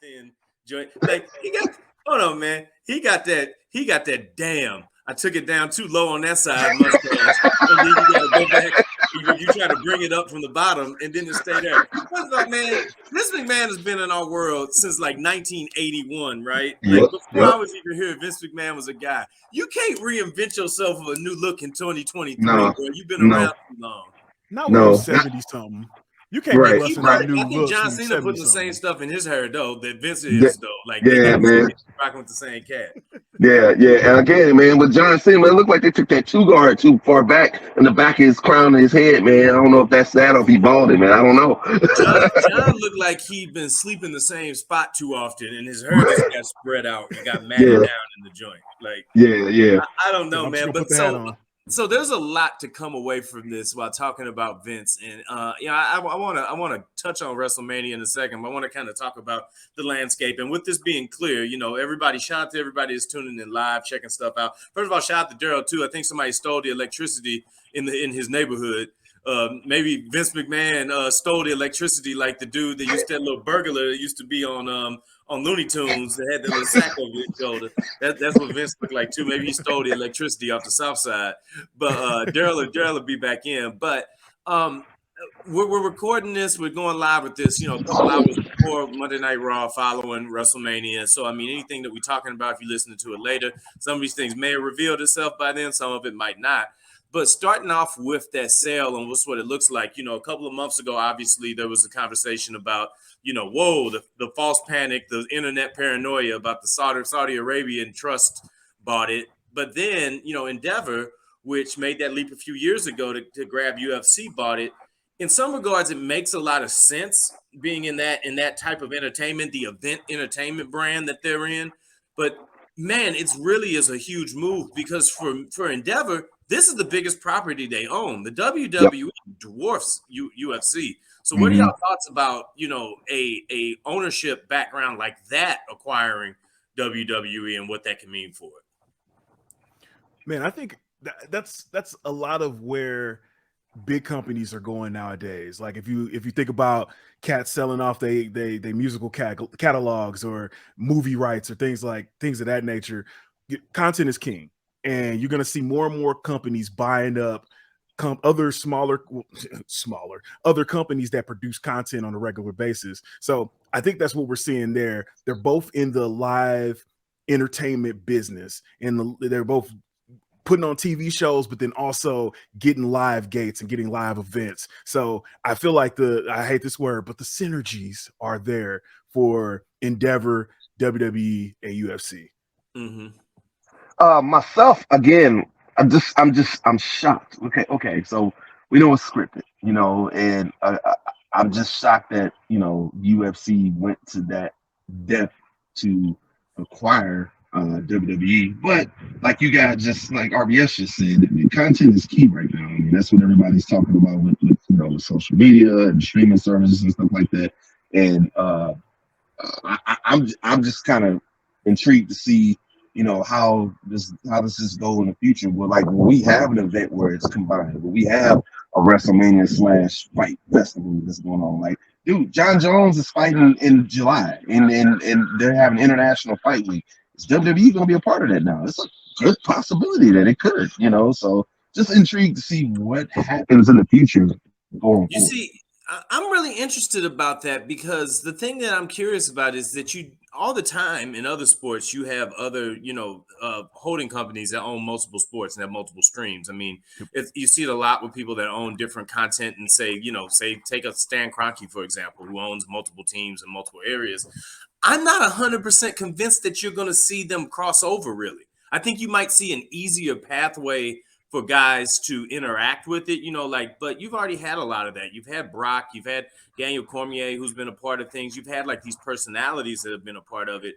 thin joint. Like he got, hold on, man. He got that damn. I took it down too low on that side mustache. And then you gotta go back. You try to bring it up from the bottom and then just stay there. First off, man, Vince McMahon has been in our world since like 1981, right? Like before I was even here, Vince McMahon was a guy. You can't reinvent yourself with a new look in 2023, bro. You've been around too long. Not when you're 70 something. You can't be busting out new looks. I think John Cena putting the same stuff in his hair though that Vince is though. Like man, rocking with the same cat. Yeah. And again, man, with John Cena, man, it looked like they took that two guard too far back in the back of his crown of his head, man. I don't know if that's that or if he balding, man. I don't know. John looked like he'd been sleeping the same spot too often, and his hair just got spread out and got matted down in the joint. Like I don't know, man. But so there's a lot to come away from this while talking about Vince, and I want to touch on WrestleMania in a second, but I want to kind of talk about the landscape. And with this being clear, everybody, shout out to everybody who's tuning in live, checking stuff out. First of all, shout out to Daryl too. I think somebody stole the electricity in his neighborhood. Maybe Vince McMahon stole the electricity like the dude that little burglar that used to be on Looney Tunes that had the little sack over his shoulder. That's what Vince looked like too. Maybe he stole the electricity off the south side. But Daryl will be back in. But we're recording this. We're going live with this, a couple hours before Monday Night Raw following WrestleMania. So, I mean, anything that we're talking about, if you're listening to it later, some of these things may have revealed itself by then. Some of it might not. But starting off with that sale and what's what it looks like, a couple of months ago, obviously, there was a conversation about, the false panic, the internet paranoia about the Saudi Arabian trust bought it. But then, Endeavor, which made that leap a few years ago to grab UFC, bought it. In some regards, it makes a lot of sense being in that type of entertainment, the event entertainment brand that they're in. But, man, it really is a huge move because for Endeavor, this is the biggest property they own. The WWE dwarfs UFC. So what are y'all thoughts about, a ownership background like that acquiring WWE and what that can mean for it? Man, I think that's a lot of where big companies are going nowadays. Like if you think about cats selling off they musical catalogs or movie rights or things of that nature, content is king. And you're going to see more and more companies buying up other other companies that produce content on a regular basis. So I think that's what we're seeing there. They're both in the live entertainment business, and they're both putting on TV shows, but then also getting live gates and getting live events. So I feel like I hate this word, but the synergies are there for Endeavor, WWE, and UFC. Myself, again, I'm shocked. Okay. So we know it's scripted, and I'm just shocked that, UFC went to that depth to acquire WWE. But like you guys, just like RBS just said, content is key right now. I mean, that's what everybody's talking about with with social media and streaming services and stuff like that. And I'm just kind of intrigued to see, how this is go in the future. Well, like when we have an event where it's combined, when we have a WrestleMania / fight festival that's going on, like, dude, John Jones is fighting in July, and they're having International Fight Week. Is WWE going to be a part of that now? It's a good possibility that it could, So just intrigued to see what happens in the future going forward. You see, I'm really interested about that because the thing that I'm curious about is that all the time in other sports, you have other, holding companies that own multiple sports and have multiple streams. I mean, you see it a lot with people that own different content and say take a Stan Kroenke, for example, who owns multiple teams in multiple areas. I'm not 100% convinced that you're going to see them cross over, really. I think you might see an easier pathway for guys to interact with it, but you've already had a lot of that. You've had Brock, you've had Daniel Cormier, who's been a part of things. You've had like these personalities that have been a part of it.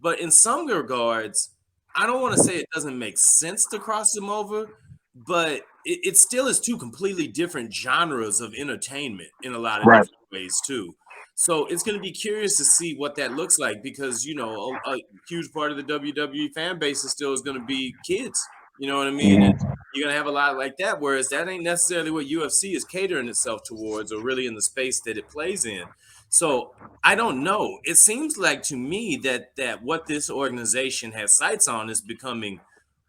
But in some regards, I don't want to say it doesn't make sense to cross them over, but it still is two completely different genres of entertainment in a lot of different ways too. So it's going to be curious to see what that looks like because, a huge part of the WWE fan base is going to be kids. You know what I mean? And you're going to have a lot like that, whereas that ain't necessarily what UFC is catering itself towards or really in the space that it plays in. So I don't know. It seems like to me that what this organization has sights on is becoming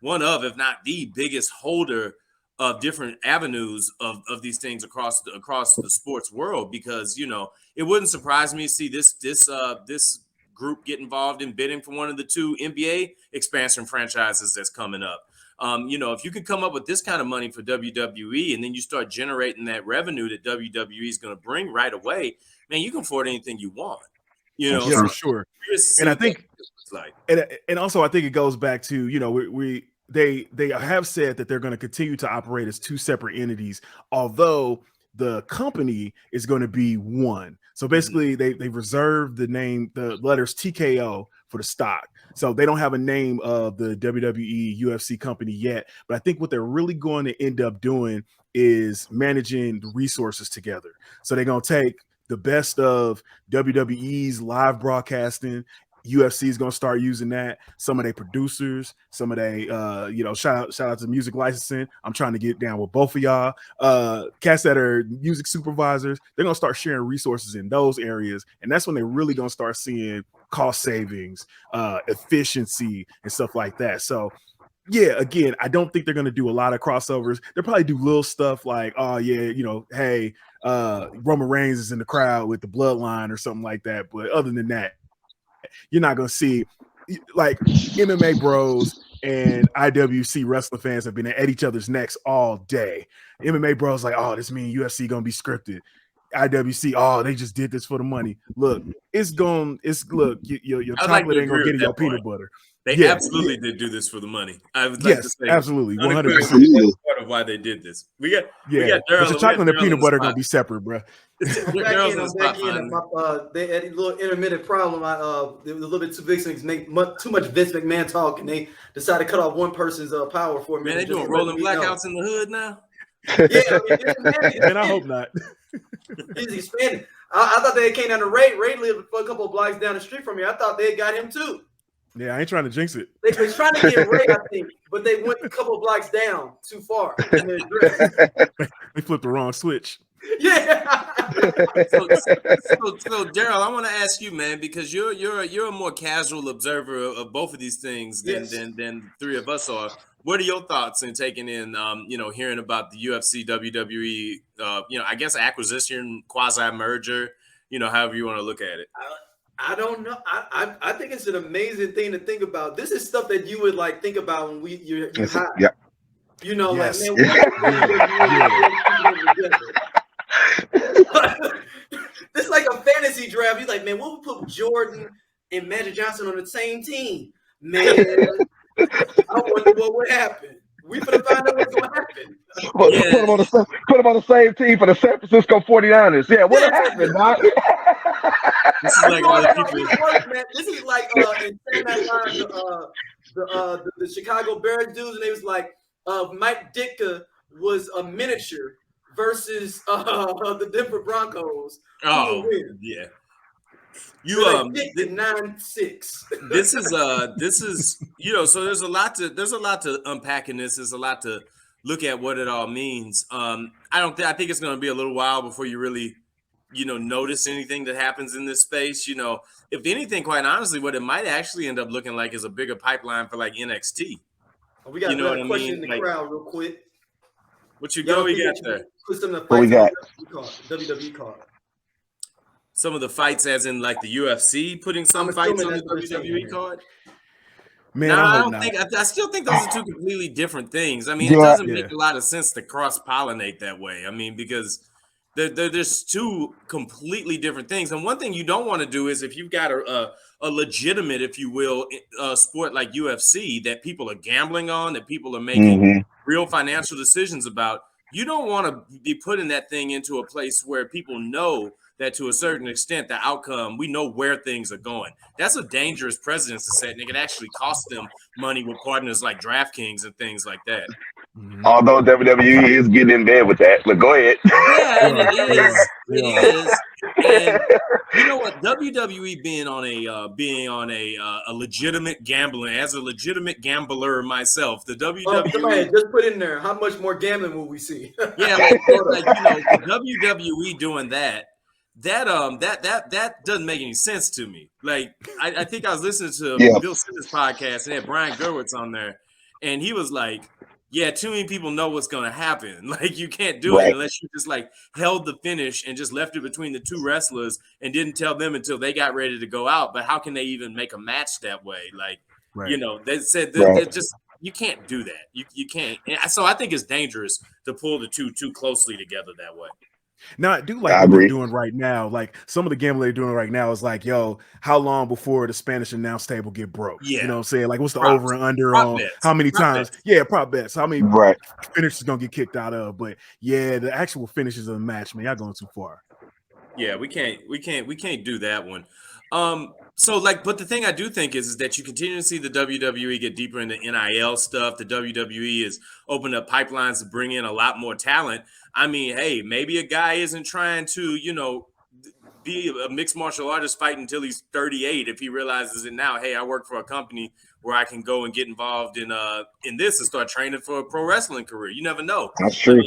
one of, if not the biggest holder of different avenues of these things across the sports world, because it wouldn't surprise me to see this group get involved in bidding for one of the 2 NBA expansion franchises that's coming up. If you could come up with this kind of money for WWE, and then you start generating that revenue that WWE is going to bring right away, man, you can afford anything you want. Yeah, for sure. And I think, and also I think it goes back to they have said that they're going to continue to operate as 2 separate entities, although the company is going to be one. So basically, they reserved the name, the letters TKO for the stock. So they don't have a name of the WWE UFC company yet. But I think what they're really going to end up doing is managing the resources together. So they're going to take the best of WWE's live broadcasting. UFC is going to start using that. Some of their producers, some of their, shout out to music licensing. I'm trying to get down with both of y'all. Cats that are music supervisors, they're going to start sharing resources in those areas. And that's when they're really going to start seeing cost savings, efficiency, and stuff like that. So, yeah, again, I don't think they're going to do a lot of crossovers. They'll probably do little stuff like, hey, Roman Reigns is in the crowd with the bloodline or something like that. But other than that, you're not going to see, like, MMA bros and IWC wrestling fans have been at each other's necks all day. MMA bros like, oh, this means UFC going to be scripted. IWC, oh, they just did this for the money. Look, your chocolate ain't going to get in your peanut butter. They absolutely did do this for the money. I would like to say absolutely, 100%. Part of why they did this. We got but your chocolate and peanut butter are gonna be separate, bro. They had a little intermittent problem. It was a little bit too big, so make too much Vince McMahon talk, and they decided to cut off one person's power for a minute. Man, they doing rolling blackouts in the hood now. Yeah, and I hope not. He's expanding. I thought they came down to Ray. Ray lived a couple of blocks down the street from me. I thought they had got him too. Yeah, I ain't trying to jinx it. They were trying to get Ray, I think, but they went a couple of blocks down too far. They flipped the wrong switch. Yeah. So Daryl, I want to ask you, man, because you're a more casual observer of both of these things than 3 of us are. What are your thoughts in taking in, hearing about the UFC, WWE, I guess acquisition, quasi merger, however you want to look at it? I don't know. I think it's an amazing thing to think about. This is stuff that you would like think about when you're high. Yeah. Like, man, this is like a fantasy draft. You're like, man, what would put Jordan and Magic Johnson on the same team? Man, I wonder what would happen. We finna find out what's gonna happen. Put them on the same team for the San Francisco 49ers. Yeah, what happened, Doc? This is like all the people. This is like in the Chicago Bears dudes, and they was like, Mike Ditka was a miniature versus the Denver Broncos. Oh, yeah. You like 9-6. This is so there's a lot to unpack in this. There's a lot to look at what it all means. I think it's going to be a little while before you really notice anything that happens in this space. If anything, quite honestly, what it might actually end up looking like is a bigger pipeline for like NXT. We got a question in the crowd real quick. What we got there? What we got? WWE card. Some of the fights, as in like the UFC, putting some fights on the WWE card. Man, I still think those are 2 completely different things. I mean, it doesn't make a lot of sense to cross-pollinate that way. I mean, because there's 2 completely different things. And one thing you don't want to do is if you've got a legitimate, if you will, sport like UFC that people are gambling on, that people are making real financial decisions about, you don't want to be putting that thing into a place where people know that to a certain extent, the outcome, we know where things are going. That's a dangerous precedent to set, and it can actually cost them money with partners like DraftKings and things like that. Although WWE is getting in bed with that, but go ahead. Yeah, and it is. And you know what? WWE being on a legitimate gambling, as a legitimate gambler myself, the WWE just put in there. How much more gambling will we see? Yeah, the WWE doing that. that doesn't make any sense to me. Like, I think I was listening to Bill Simmons' podcast and had Brian Gerwitz on there, and he was like, yeah, too many people know what's going to happen. Like, you can't do it unless you just like held the finish and just left it between the two wrestlers and didn't tell them until they got ready to go out. But how can they even make a match that way? Like, they said they're just, you can't do that. You can't. And so I think it's dangerous to pull the two too closely together that way. Now, I do like what they're doing right now. Like, some of the gambling they're doing right now is like, yo, how long before the Spanish announce table get broke? Yeah. You know what I'm saying? Like, what's the over and under on how many times? Bets. Yeah, prop bets. How many finishes gonna get kicked out of? But yeah, the actual finishes of the match, man, y'all going too far. Yeah, we can't do that one. So like, but the thing I do think is that you continue to see the WWE get deeper into NIL stuff. The WWE is opening up pipelines to bring in a lot more talent. I mean, hey, maybe a guy isn't trying to, be a mixed martial artist fighting until he's 38 if he realizes it now. Hey, I work for a company where I can go and get involved in this and start training for a pro wrestling career. You never know. That's true.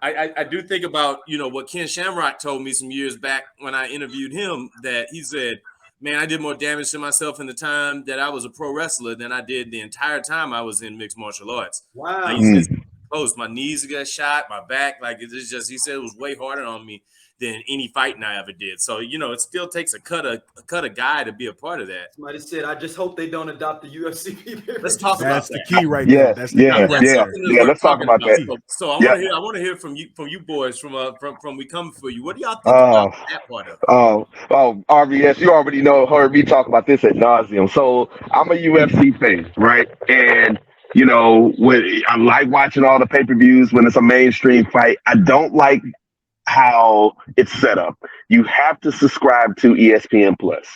I do think about, what Ken Shamrock told me some years back when I interviewed him, that he said, man, I did more damage to myself in the time that I was a pro wrestler than I did the entire time I was in mixed martial arts. Wow. He said, close, my knees got shot, my back, like it's just, he said it was way harder on me than any fighting I ever did. So, it still takes a cut of guy to be a part of that. Somebody said, I just hope they don't adopt the UFC. Let's talk about that. That's the key right there. That's the key right there. Yeah, let's talk about that. So I want to hear from you boys from We Coming For You. What do y'all think about that part of it? RBS, you already heard me talk about this ad nauseum. So I'm a UFC fan, right? And I like watching all the pay-per-views when it's a mainstream fight. I don't like how it's set up. You have to subscribe to ESPN Plus.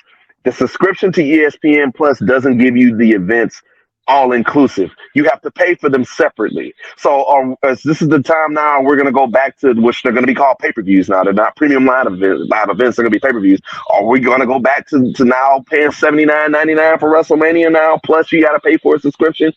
The subscription to ESPN Plus doesn't give you the events all inclusive. You have to pay for them separately. So this is the time now we're going to go back to which they're going to be called pay-per-views now. They're not premium live events. They're going to be pay-per-views. Are we going to go back to now paying $79.99 for WrestleMania now? Plus you got to pay for a subscription.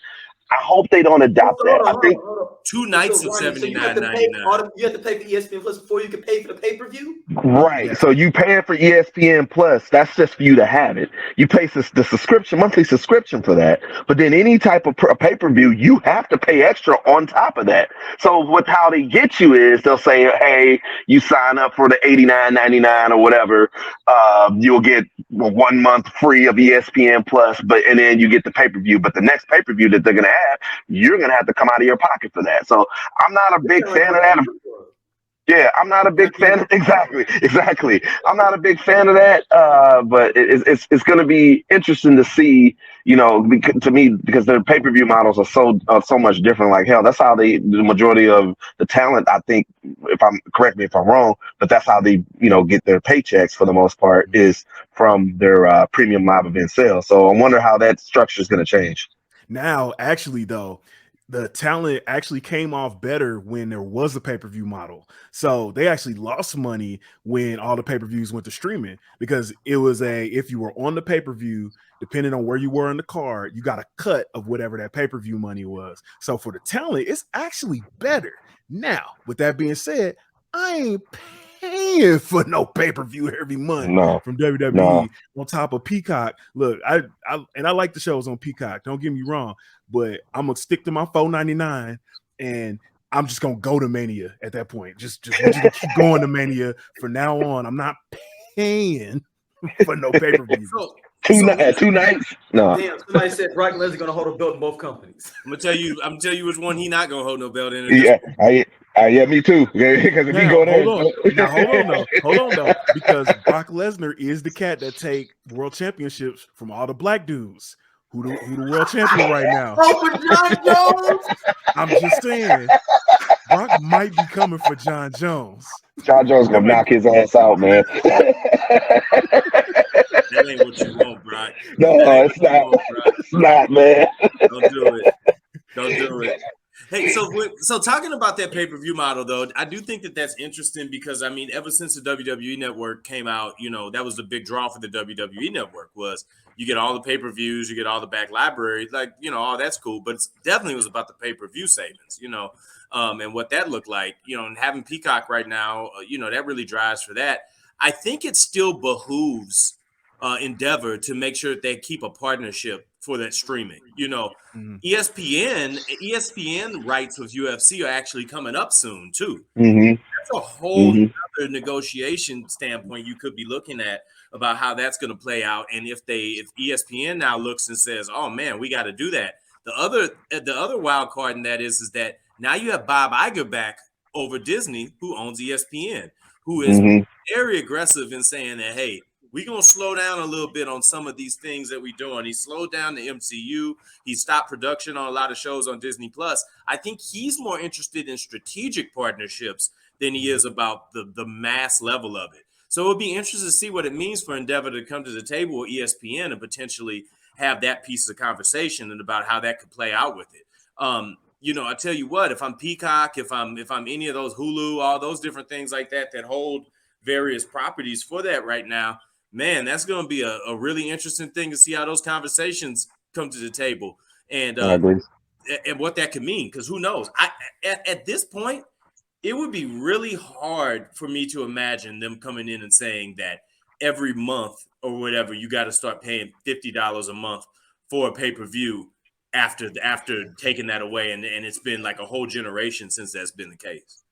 I hope they don't adopt that. I think 2 nights of $79.99. You have to pay for ESPN Plus before you can pay for the pay-per-view? Right. Yeah. So you paying for ESPN Plus, that's just for you to have it. You pay the monthly subscription for that. But then any type of pay-per-view, you have to pay extra on top of that. So with how they get you is they'll say, hey, you sign up for the $89.99 or whatever, you'll get 1 month free of ESPN Plus, and then you get the pay-per-view. But the next pay-per-view that they're going to have, you're going to have to come out of your pocket for that. So I'm not a big fan of that. Yeah, I'm not a big fan. Exactly. I'm not a big fan of that. But it's going to be interesting to see, to me, because their pay-per-view models are so much different. Like hell, that's how the majority of the talent, I think, correct me if I'm wrong, but that's how they, get their paychecks for the most part is from their premium live event sales. So I wonder how that structure is going to change. Now, actually, though, the talent actually came off better when there was a pay-per-view model. So they actually lost money when all the pay-per-views went to streaming, because it was if you were on the pay-per-view, depending on where you were in the card, you got a cut of whatever that pay-per-view money was. So for the talent, it's actually better. Now, with that being said, I ain't paying for no pay-per-view every month from WWE on top of Peacock. Look, I like the shows on Peacock, don't get me wrong, but I'm gonna stick to my $4.99 and I'm just gonna go to Mania at that point. Just keep going to Mania from now on. I'm not paying for no pay-per-view. Two nights? No. Damn, somebody said Brock Lesnar gonna hold a belt in both companies. I'm gonna tell you which one he not gonna hold no belt in. Yeah, me too. Because if you go there, hold on though, because Brock Lesnar is the cat that take world championships from all the black dudes. Who the world champion right now? John Jones. I'm just saying, Brock might be coming for John Jones. John Jones gonna knock his ass out, man. That ain't what you want, Brock. No, it's not. It's not, man. Don't do it. Hey, so talking about that pay-per-view model, though, I do think that's interesting because, I mean, ever since the WWE Network came out, that was the big draw for the WWE Network was you get all the pay-per-views, you get all the back library, like, all that's cool, but it definitely was about the pay-per-view savings, and what that looked like, and having Peacock right now, that really drives for that. I think it still behooves Endeavor to make sure that they keep a partnership for that streaming. ESPN rights with UFC are actually coming up soon too. That's a whole other negotiation standpoint you could be looking at about how that's going to play out. And if ESPN now looks and says, "Oh man, we got to do that," the other wild card in that is that now you have Bob Iger back over Disney, who owns ESPN, who is very aggressive in saying that, hey, we're going to slow down a little bit on some of these things that we're doing. He slowed down the MCU. He stopped production on a lot of shows on Disney Plus. I think he's more interested in strategic partnerships than he is about the mass level of it. So it would be interesting to see what it means for Endeavor to come to the table with ESPN and potentially have that piece of conversation and about how that could play out with it. I tell you what, if I'm Peacock, if I'm any of those Hulu, all those different things like that hold various properties for that right now, man, that's going to be a really interesting thing to see how those conversations come to the table and what that could mean. Because who knows? At this point, it would be really hard for me to imagine them coming in and saying that every month or whatever, you got to start paying $50 a month for a pay-per-view after taking that away. And it's been like a whole generation since that's been the case.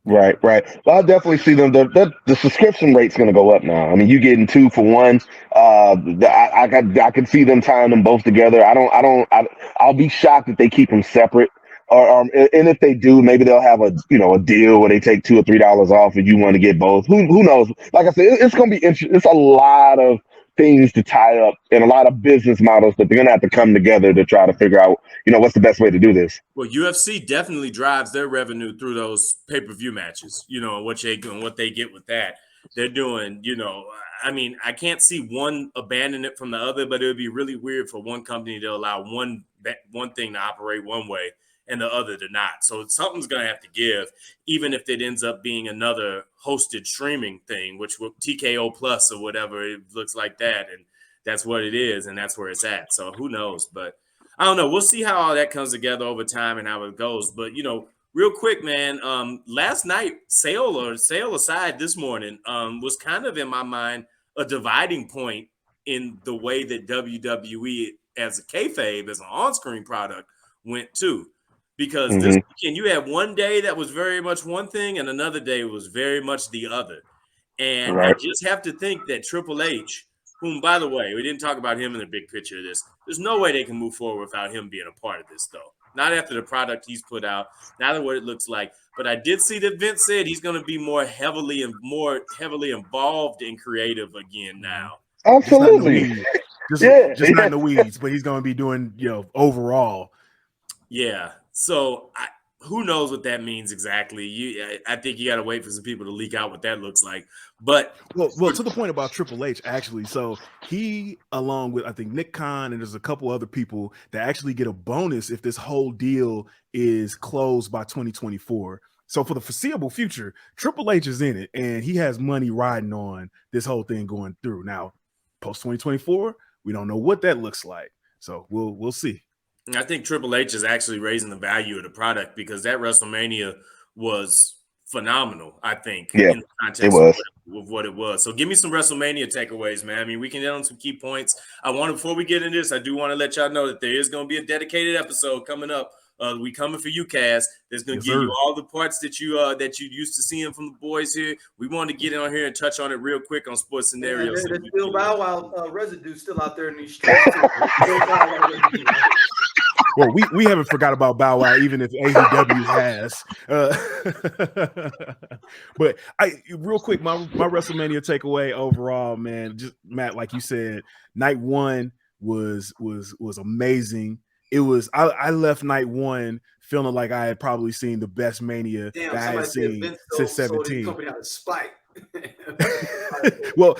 Right. Well, I definitely see them. The subscription rate's going to go up now. I mean, you getting 2 for 1. I can see them tying them both together. I'll be shocked if they keep them separate. And if they do, maybe they'll have a deal where they take $2 or $3 off if you want to get both. Who knows? Like I said, it's going to be interesting. It's a lot of things to tie up and a lot of business models that they're going to have to come together to try to figure out, what's the best way to do this. Well, UFC definitely drives their revenue through those pay-per-view matches, what they get with that. They're doing, I mean, I can't see one abandon it from the other, but it would be really weird for one company to allow one thing to operate one way and the other to not. So something's going to have to give, even if it ends up being another hosted streaming thing, which will TKO Plus or whatever, it looks like that. And that's what it is. And that's where it's at. So who knows? But I don't know. We'll see how all that comes together over time and how it goes. But, real quick, man, last night, sale aside this morning, was kind of in my mind a dividing point in the way that WWE as a kayfabe, as an on-screen product, went too. Because this weekend you had one day that was very much one thing and another day was very much the other. And I just have to think that Triple H, whom, by the way, we didn't talk about him in the big picture of this. There's no way they can move forward without him being a part of this, though. Not after the product he's put out, not at what it looks like. But I did see that Vince said he's going to be more heavily involved in creative again now. Absolutely. Just not in the weeds, but he's going to be doing, overall. Yeah. So who knows what that means exactly? I think you got to wait for some people to leak out what that looks like. But well, to the point about Triple H, actually, so he, along with I think Nick Khan and there's a couple other people that actually get a bonus if this whole deal is closed by 2024. So for the foreseeable future, Triple H is in it, and he has money riding on this whole thing going through. Now, post 2024, we don't know what that looks like. So we'll see. I think Triple H is actually raising the value of the product because that WrestleMania was phenomenal, I think, in the context of what it was. So give me some WrestleMania takeaways, man. I mean, we can get on some key points. Before we get into this, I do want to let y'all know that there is going to be a dedicated episode coming up. We Coming For You cast. That's going to give you all the parts that you used to seeing from the boys here. We wanted to get on here and touch on it real quick on sports scenarios. There's still Bow Wow residue still out there in these streets. Well, we haven't forgot about Bow Wow, even if AEW has. But real quick, my WrestleMania takeaway overall, man, just Matt, like you said, night one was amazing. It was I left night one feeling like I had probably seen the best Mania that I had seen since 17. Well,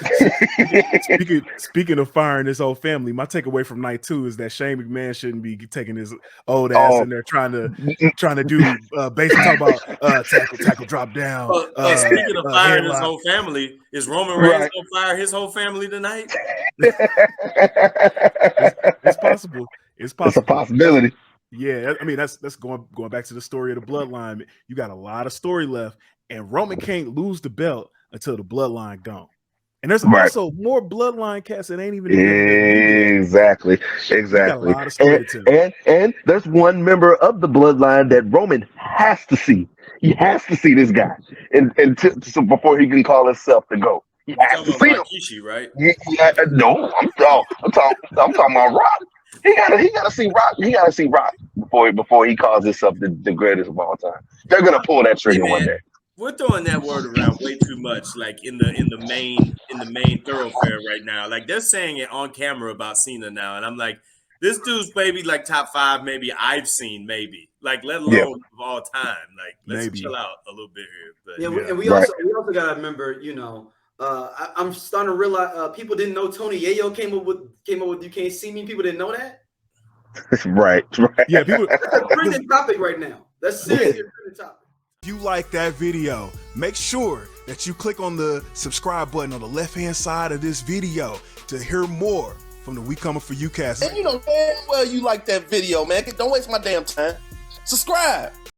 speaking of firing his whole family, my takeaway from night two is that Shane McMahon shouldn't be taking his old ass in there trying to do basically talk about tackle drop down. Speaking of firing his whole family, is Roman Reigns gonna fire his whole family tonight? It's possible. It's a possibility. Yeah, I mean that's going back to the story of the bloodline. You got a lot of story left, and Roman can't lose the belt until the bloodline gone. And there's also more bloodline cats that ain't even in WWE. Exactly. Got a lot of story to tell. And there's one member of the bloodline that Roman has to see. He has to see this guy, so before he can call himself the GOAT. He has to see him. Rikishi, right? No, I'm talking about Rock. He gotta see Rock. He gotta see Rock before he calls himself the greatest of all time. They're gonna pull that trigger one day. We're throwing that word around way too much, like in the main thoroughfare right now. Like they're saying it on camera about Cena now, and I'm like, this dude's maybe like top 5, maybe I've seen, maybe like let alone of all time. Like let's chill out a little bit here. But, and we also gotta remember, I'm starting to realize people didn't know Tony Yayo came up with You Can't See Me. People didn't know that. Right. Yeah, people. That's a trending topic right now. That's seriously a trending topic. If you like that video, make sure that you click on the subscribe button on the left-hand side of this video to hear more from the We Coming For You cast. And you know damn well you like that video, man. Don't waste my damn time. Subscribe.